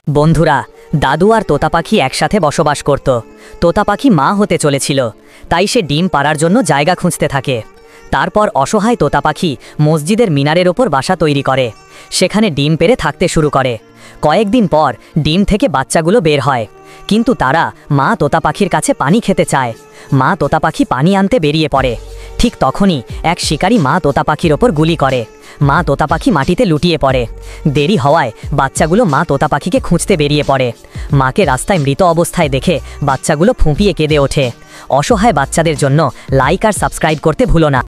বন্ধুরা, দাদু আর তোতা পাখি একসাথে বসবাস করত। তোতা পাখি মা হতে চলেছিল, তাই সে ডিম পাড়ার জন্য জায়গা খুঁজতে থাকে। তারপর অসহায় তোতা পাখি মসজিদের মিনারের ওপর বাসা তৈরি করে। সেখানে ডিম পেড়ে থাকতে শুরু করে। কয়েকদিন পর ডিম থেকে বাচ্চাগুলো বের হয়, কিন্তু তারা মা তোতা পাখির কাছে পানি খেতে চায়। মা তোতা পাখি পানি আনতে বেরিয়ে পড়ে। ঠিক তখনই এক শিকারী মা তোতা পাখির ওপর গুলি করে। মা তোতা পাখি মাটিতে লুটিয়ে পড়ে। দেরি হওয়ায় বাচ্চাগুলো মা তোতা পাখিকে খুঁজতে বেরিয়ে পড়ে। মাকে রাস্তায় মৃত অবস্থায় দেখে বাচ্চাগুলো ফুঁপিয়ে কেঁদে ওঠে। অসহায় বাচ্চাদের জন্য লাইক আর সাবস্ক্রাইব করতে ভুলো না।